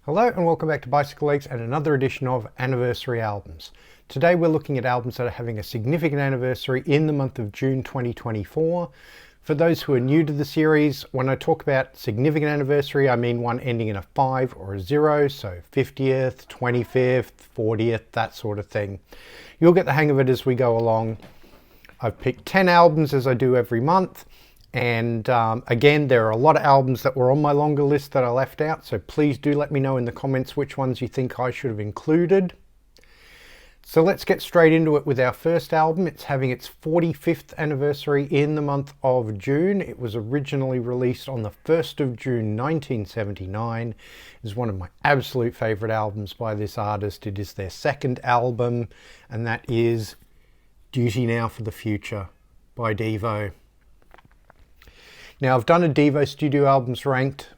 Hello and welcome back to Bicycle Legs and another edition of Anniversary Albums. Today we're looking at albums that are having a significant anniversary in the month of June 2024. For those who are new to the series, when I talk about significant anniversary, I mean one ending in a 5 or a 0, so 50th, 25th, 40th, that sort of thing. You'll get the hang of it as we go along. I've picked 10 albums as I do every month. And again, there are a lot of albums that were on my longer list that I left out, so please do let me know in the comments which ones you think I should have included. So let's get straight into it with our first album. It's having its 45th anniversary in the month of June. It was originally released on the 1st of June 1979. It is one of my absolute favourite albums by this artist. It is their second album, and that is Duty Now for the Future by Devo. Now, I've done a Devo Studio Albums Ranked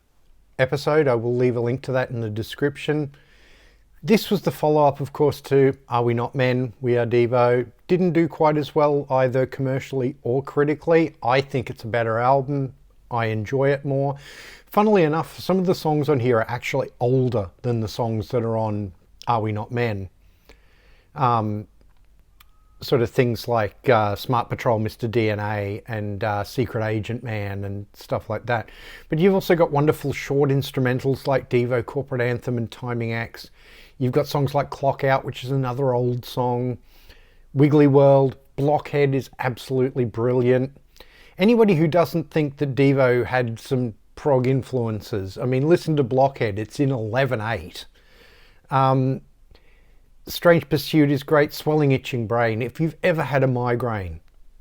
episode. I will leave a link to that in the description. This was the follow-up, of course, to Are We Not Men? We Are Devo. Didn't do quite as well either commercially or critically. I think it's a better album. I enjoy it more. Funnily enough, some of the songs on here are actually older than the songs that are on Are We Not Men? Sort of things like Smart Patrol, Mr. DNA and Secret Agent Man and stuff like that. But you've also got wonderful short instrumentals like Devo Corporate Anthem and Timing X. You've got songs like Clock Out, which is another old song. Wiggly World, Blockhead is absolutely brilliant. Anybody who doesn't think that Devo had some prog influences, I mean, listen to Blockhead, it's in 11/8. Strange Pursuit is great. Swelling Itching Brain. If you've ever had a migraine,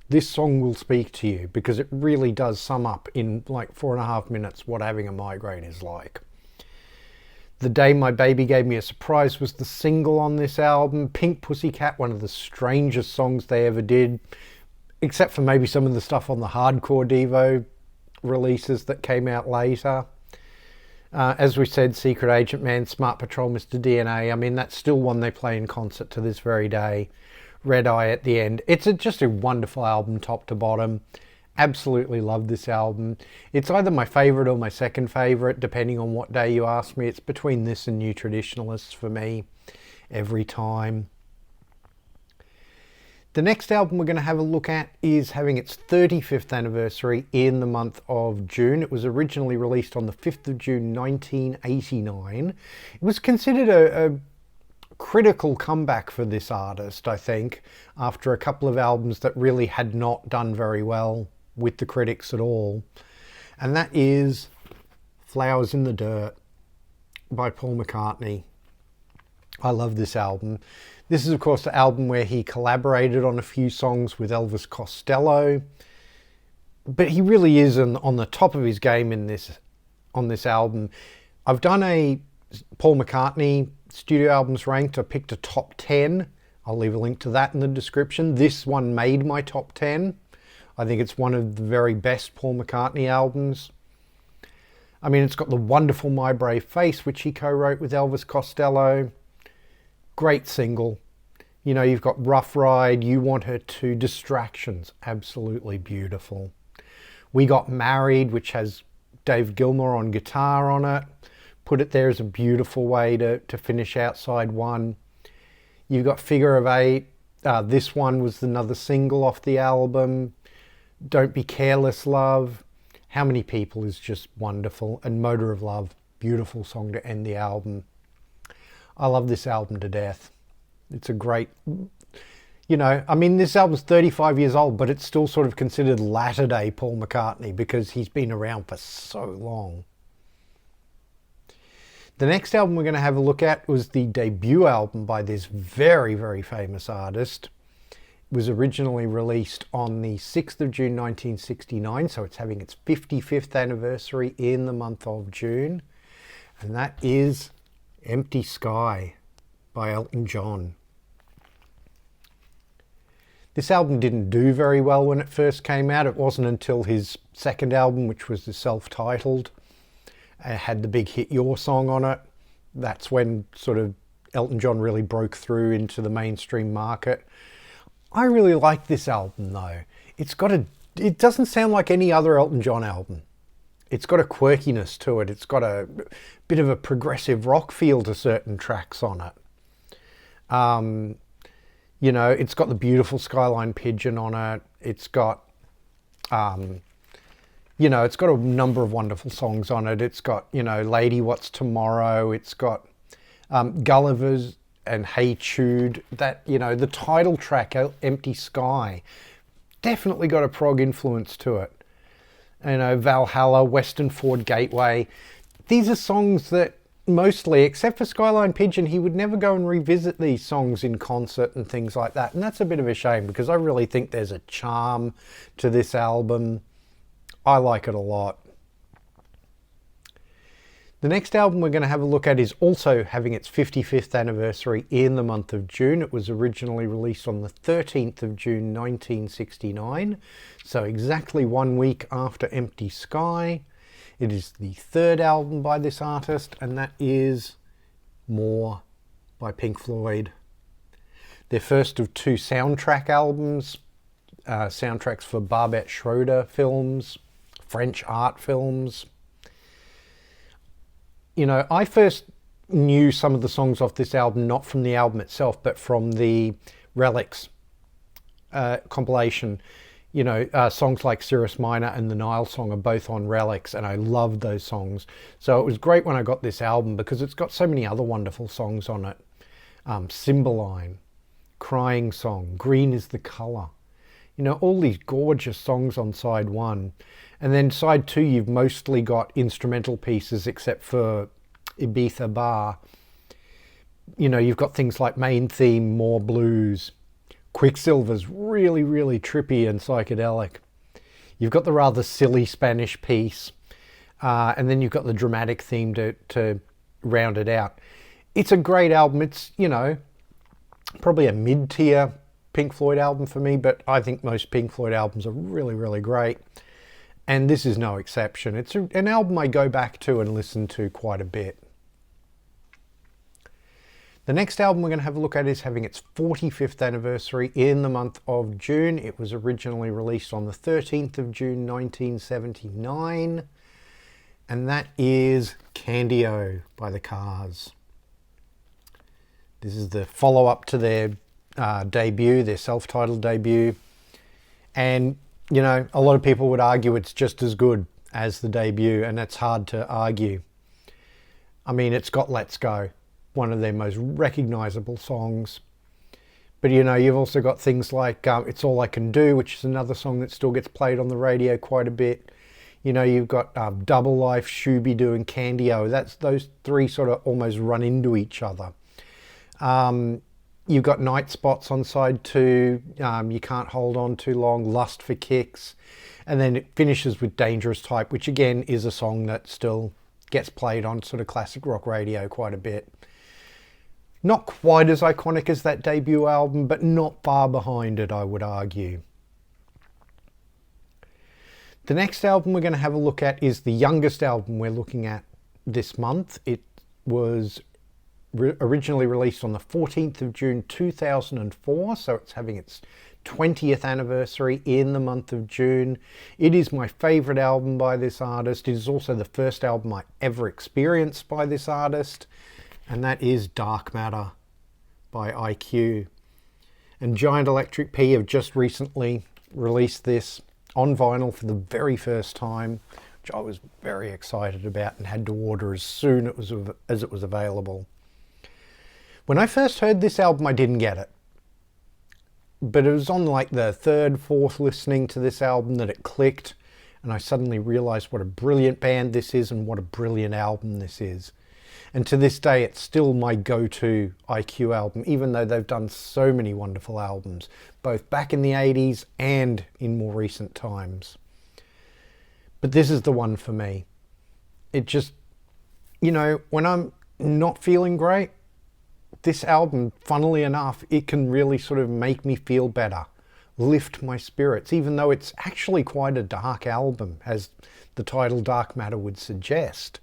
this song will speak to you because it really does sum up in like 4.5 minutes what having a migraine is like. The Day My Baby Gave Me a Surprise was the single on this album. Pink Pussycat, one of the strangest songs they ever did, except for maybe some of the stuff on the hardcore Devo releases that came out later. As we said, Secret Agent Man, Smart Patrol, Mr. DNA. I mean, that's still one they play in concert to this very day. Red Eye at the end. It's just a wonderful album, top to bottom. Absolutely love this album. It's either my favourite or my second favourite, depending on what day you ask me. It's between this and New Traditionalists for me every time. The next album we're going to have a look at is having its 35th anniversary in the month of June. It was originally released on the 5th of June 1989. It was considered a critical comeback for this artist, I think, after a couple of albums that really had not done very well with the critics at all. And that is Flowers in the Dirt by Paul McCartney. I love this album. This is, of course, the album where he collaborated on a few songs with Elvis Costello. But he really is on the top of his game on this album. I've done a Paul McCartney Studio Albums Ranked. I picked a top 10. I'll leave a link to that in the description. This one made my top 10. I think it's one of the very best Paul McCartney albums. I mean, it's got the wonderful My Brave Face, which he co-wrote with Elvis Costello. Great single. You know, you've got Rough Ride, You Want Her To, Distractions, absolutely beautiful. We Got Married, which has Dave Gilmour on guitar on it. Put It There as a beautiful way to finish out side one. You've got Figure of Eight. This one was another single off the album. Don't Be Careless, Love. How Many People is just wonderful. And Motor of Love, beautiful song to end the album. I love this album to death. It's a great, you know, I mean, this album's 35 years old, but it's still sort of considered latter day Paul McCartney because he's been around for so long. The next album we're going to have a look at was the debut album by this very, very famous artist. It was originally released on the 6th of June 1969, so it's having its 55th anniversary in the month of June. And that is Empty Sky by Elton John. This album didn't do very well when it first came out. It wasn't until his second album, which was the self-titled, had the big hit Your Song on it. That's when sort of Elton John really broke through into the mainstream market. I really like this album though. It doesn't sound like any other Elton John album. It's got a quirkiness to it. It's got a bit of a progressive rock feel to certain tracks on it. You know, it's got the beautiful Skyline Pigeon on it. It's got, you know, it's got a number of wonderful songs on it. It's got, you know, Lady What's Tomorrow. It's got Gulliver's and Hey Jude. That, you know, the title track, Empty Sky, definitely got a prog influence to it. You know, Valhalla, Western Ford Gateway. These are songs that mostly, except for Skyline Pigeon, he would never go and revisit these songs in concert and things like that. And that's a bit of a shame, because I really think there's a charm to this album. I like it a lot. The next album we're going to have a look at is also having its 55th anniversary in the month of June. It was originally released on the 13th of June 1969, so exactly 1 week after Empty Sky. It is the third album by this artist, and that is More by Pink Floyd. Their first of two soundtrack albums, soundtracks for Barbet Schroeder films, French art films. You know, I first knew some of the songs off this album, not from the album itself, but from the Relics compilation. You know, songs like Cirrus Minor and the Nile Song are both on Relics, and I loved those songs. So it was great when I got this album, because it's got so many other wonderful songs on it. Cymbeline, Crying Song, Green is the Colour. You know, all these gorgeous songs on side one. And then side two, you've mostly got instrumental pieces, except for Ibiza Bar. You know, you've got things like Main Theme, More Blues. Quicksilver's really, really trippy and psychedelic. You've got the rather silly Spanish piece. And then you've got the dramatic theme to round it out. It's a great album. It's, you know, probably a mid-tier Pink Floyd album for me, but I think most Pink Floyd albums are really, really great. And this is no exception. It's an album I go back to and listen to quite a bit. The next album we're going to have a look at is having its 45th anniversary in the month of June. It was originally released on the 13th of June 1979. And that is Candy-O by the Cars. This is the follow-up to their debut, their self-titled debut. And, you know, a lot of people would argue it's just as good as the debut, and that's hard to argue. I mean, it's got Let's Go, one of their most recognizable songs. But, you know, you've also got things like It's All I Can Do, which is another song that still gets played on the radio quite a bit. You know, you've got Double Life, Shooby-Doo and Candy-O. Those three sort of almost run into each other. You've got Night Spots on side two, You Can't Hold On Too Long, Lust for Kicks, and then it finishes with Dangerous Type, which again is a song that still gets played on sort of classic rock radio quite a bit. Not quite as iconic as that debut album, but not far behind it, I would argue. The next album we're going to have a look at is the youngest album we're looking at this month. It was originally released on the 14th of June 2004, so it's having its 20th anniversary in the month of June. It is my favourite album by this artist. It is also the first album I ever experienced by this artist, and that is Dark Matter by IQ. And Giant Electric P have just recently released this on vinyl for the very first time, which I was very excited about and had to order as soon as it was available. When I first heard this album, I didn't get it. But it was on like the third, fourth listening to this album that it clicked, and I suddenly realized what a brilliant band this is and what a brilliant album this is. And to this day, it's still my go-to IQ album, even though they've done so many wonderful albums, both back in the 80s and in more recent times. But this is the one for me. It just, you know, when I'm not feeling great, this album, funnily enough, it can really sort of make me feel better, lift my spirits, even though it's actually quite a dark album, as the title Dark Matter would suggest.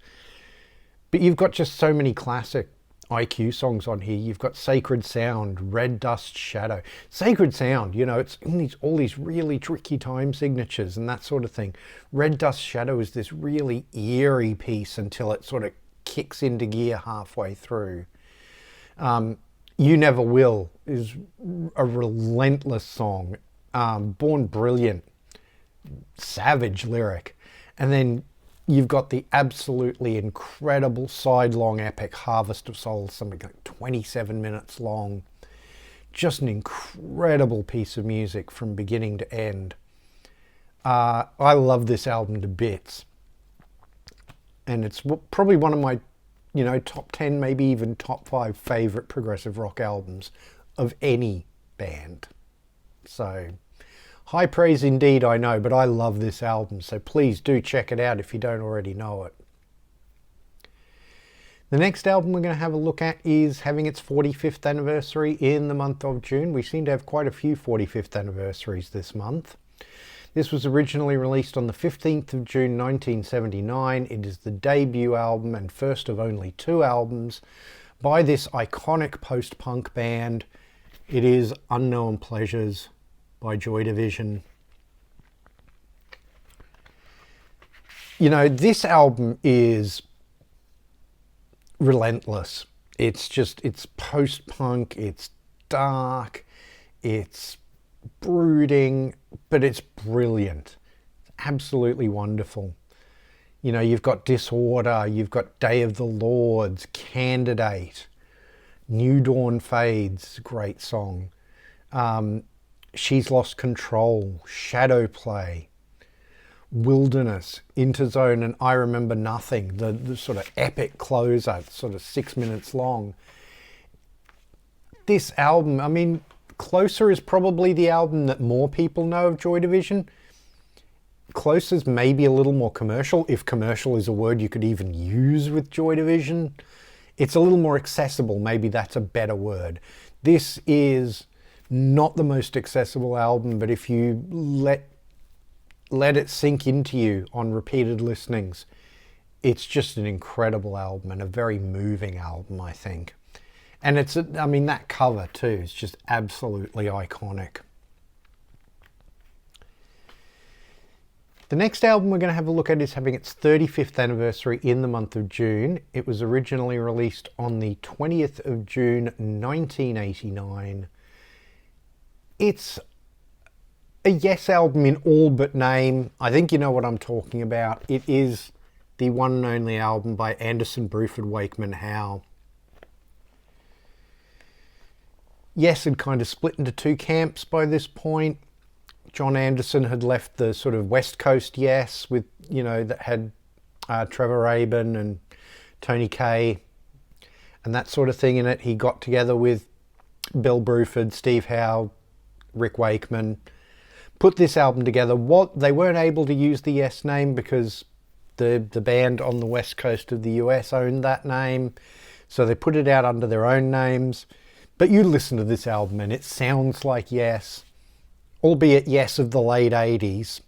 But you've got just so many classic IQ songs on here. You've got Sacred Sound, Red Dust Shadow. Sacred Sound, you know, it's in all these really tricky time signatures and that sort of thing. Red Dust Shadow is this really eerie piece until it sort of kicks into gear halfway through. You Never Will is a relentless song. Born Brilliant, savage lyric. And then you've got the absolutely incredible sidelong epic Harvest of Souls, something like 27 minutes long. Just an incredible piece of music from beginning to end. I love this album to bits. And it's probably one of my, you know, top 10, maybe even top 5 favorite progressive rock albums of any band. So high praise indeed, I know, but I love this album, so please do check it out if you don't already know it. The next album we're going to have a look at is having its 45th anniversary in the month of June. We seem to have quite a few 45th anniversaries this month. This was originally released on the 15th of June 1979. It is the debut album and first of only 2 albums by this iconic post-punk band. It is Unknown Pleasures by Joy Division. You know, this album is relentless. It's post-punk, it's dark, it's brooding, but it's brilliant. It's absolutely wonderful. You know, you've got Disorder, you've got Day of the Lords, Candidate, New Dawn Fades, great song. She's Lost Control, Shadow Play, Wilderness, Interzone, and I Remember Nothing, the sort of epic closer, sort of 6 minutes long. This album, I mean, Closer is probably the album that more people know of Joy Division. Closer's maybe a little more commercial, if commercial is a word you could even use with Joy Division. It's a little more accessible, maybe that's a better word. This is not the most accessible album, but if you let it sink into you on repeated listenings, it's just an incredible album and a very moving album, I think. And I mean, that cover too is just absolutely iconic. The next album we're going to have a look at is having its 35th anniversary in the month of June. It was originally released on the 20th of June 1989. It's a Yes album in all but name. I think you know what I'm talking about. It is the one and only album by Anderson, Bruford, Wakeman, Howe. Yes had kind of split into 2 camps by this point. John Anderson had left the sort of West Coast Yes with, you know, that had Trevor Rabin and Tony Kaye and that sort of thing in it. He got together with Bill Bruford, Steve Howe, Rick Wakeman, put this album together. They weren't able to use the Yes name because the band on the west coast of the US owned that name, so they put it out under their own names. But you listen to this album and it sounds like Yes, albeit Yes of the late 80s.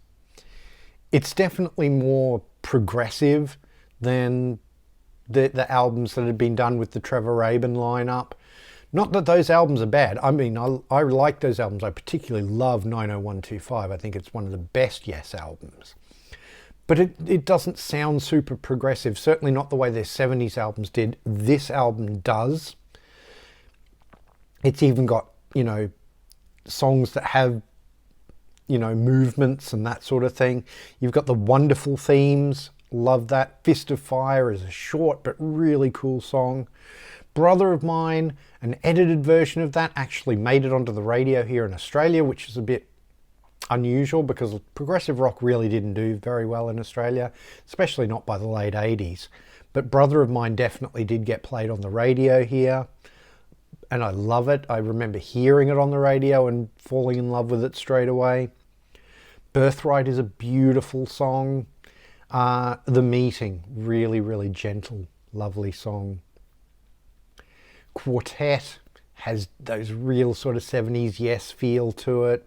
It's definitely more progressive than the albums that had been done with the Trevor Rabin lineup. Not that those albums are bad. I mean, I like those albums. I particularly love 90125. I think it's one of the best Yes albums. But it doesn't sound super progressive. Certainly not the way their 70s albums did. This album does. It's even got, you know, songs that have, you know, movements and that sort of thing. You've got the wonderful themes. Love that. Fist of Fire is a short but really cool song. Brother of Mine, an edited version of that, actually made it onto the radio here in Australia, which is a bit unusual because progressive rock really didn't do very well in Australia, especially not by the late 80s. But Brother of Mine definitely did get played on the radio here, and I love it. I remember hearing it on the radio and falling in love with it straight away. Birthright is a beautiful song. The Meeting, really, really gentle, lovely song. Quartet has those real sort of 70s Yes feel to it.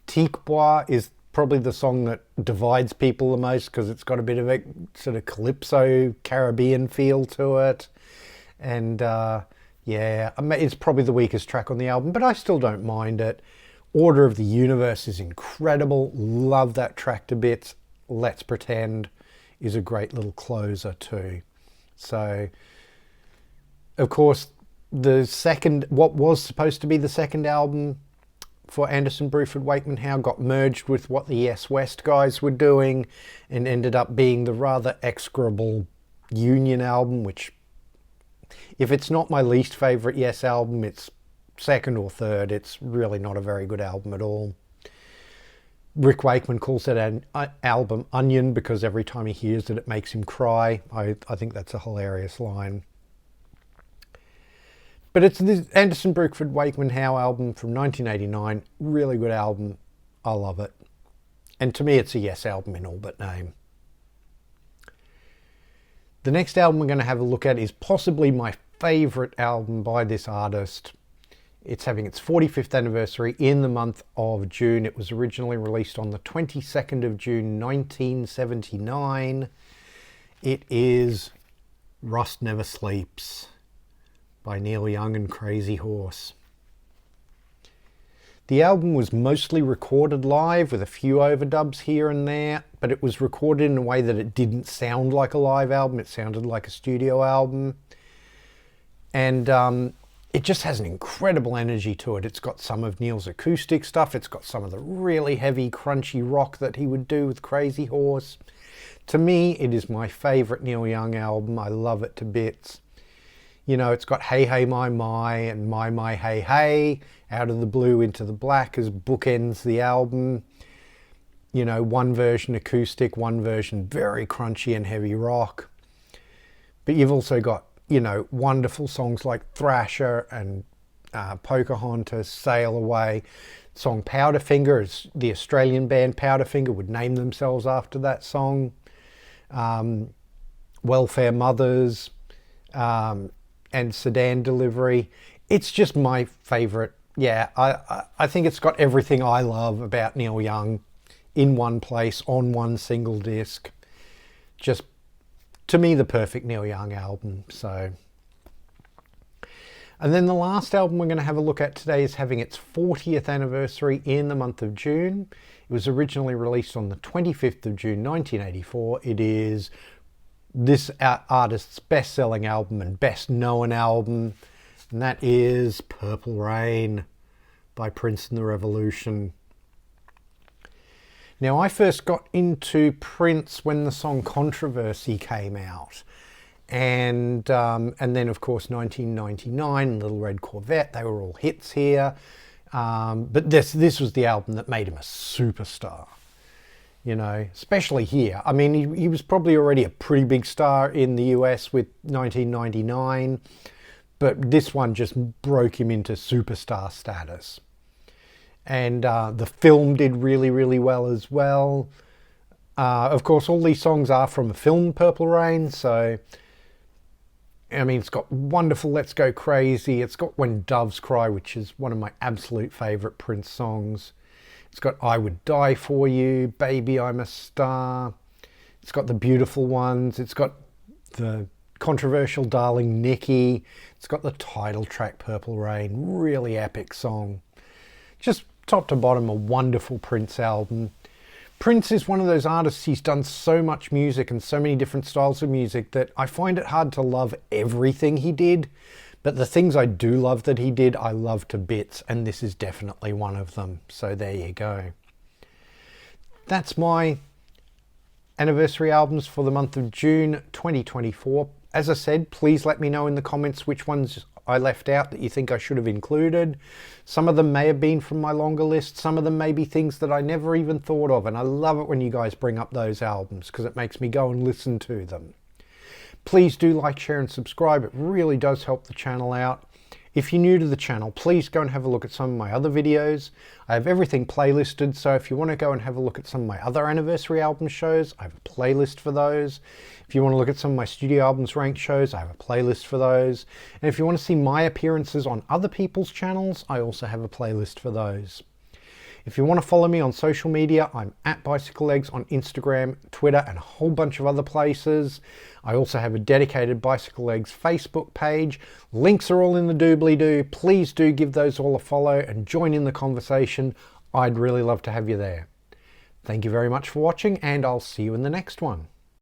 Tique Bois is probably the song that divides people the most because it's got a bit of a sort of calypso Caribbean feel to it. And yeah, it's probably the weakest track on the album, but I still don't mind it. Order of the Universe is incredible. Love that track to bits. Let's Pretend is a great little closer too. So, of course, what was supposed to be the second album for Anderson, Bruford, Wakeman Howe got merged with what the Yes West guys were doing and ended up being the rather execrable Union album, which, if it's not my least favourite Yes album, it's second or third. It's really not a very good album at all. Rick Wakeman calls it an album onion because every time he hears it, it makes him cry. I think that's a hilarious line. But it's this Anderson, Bruford, Wakeman Howe album from 1989. Really good album. I love it. And to me, it's a Yes album in all but name. The next album we're going to have a look at is possibly my favourite album by this artist. It's having its 45th anniversary in the month of June. It was originally released on the 22nd of June 1979. It is Rust Never Sleeps by Neil Young and Crazy Horse. The album was mostly recorded live with a few overdubs here and there, but it was recorded in a way that it didn't sound like a live album. It sounded like a studio album. And it just has an incredible energy to it. It's got some of Neil's acoustic stuff. It's got some of the really heavy, crunchy rock that he would do with Crazy Horse. To me, it is my favourite Neil Young album. I love it to bits. You know, it's got Hey Hey My and My Hey Hey, Out of the Blue into the Black as bookends the album. You know, one version acoustic, one version very crunchy and heavy rock. But you've also got, you know, wonderful songs like Thrasher and Pocahontas, Sail Away. Song Powderfinger, is the Australian band Powderfinger would name themselves after that song. Welfare Mothers, and Sedan Delivery. It's just my favourite. Yeah, I think it's got everything I love about Neil Young in one place, on one single disc. Just, to me, the perfect Neil Young album. So, and then the last album we're going to have a look at today is having its 40th anniversary in the month of June. It was originally released on the 25th of June 1984. It is this artist's best-selling album and best-known album, and that is Purple Rain by Prince and the Revolution. Now, I first got into Prince when the song Controversy came out, and then, of course, 1999, Little Red Corvette, they were all hits here, but this was the album that made him a superstar. You know, especially here. I mean, he was probably already a pretty big star in the US with 1999, but this one just broke him into superstar status. And the film did really, really well as well. Of course, all these songs are from a film, Purple Rain, so, I mean, it's got wonderful Let's Go Crazy. It's got When Doves Cry, which is one of my absolute favourite Prince songs. It's got I Would Die For You, Baby I'm a Star. It's got the beautiful ones. It's got the controversial Darling Nikki. It's got the title track Purple Rain. Really epic song. Just top to bottom a wonderful Prince album. Prince is one of those artists, he's done so much music and so many different styles of music that I find it hard to love everything he did. But the things I do love that he did, I love to bits, and this is definitely one of them. So there you go. That's my anniversary albums for the month of June 2024. As I said, please let me know in the comments which ones I left out that you think I should have included. Some of them may have been from my longer list. Some of them may be things that I never even thought of, and I love it when you guys bring up those albums because it makes me go and listen to them. Please do like, share and subscribe. It really does help the channel out. If you're new to the channel, please go and have a look at some of my other videos. I have everything playlisted, so if you want to go and have a look at some of my other anniversary album shows, I have a playlist for those. If you want to look at some of my studio albums ranked shows, I have a playlist for those. And if you want to see my appearances on other people's channels, I also have a playlist for those. If you want to follow me on social media, I'm at bicyclelegs on Instagram, Twitter, and a whole bunch of other places. I also have a dedicated Bicyclelegs Facebook page. Links are all in the doobly-doo. Please do give those all a follow and join in the conversation. I'd really love to have you there. Thank you very much for watching, and I'll see you in the next one.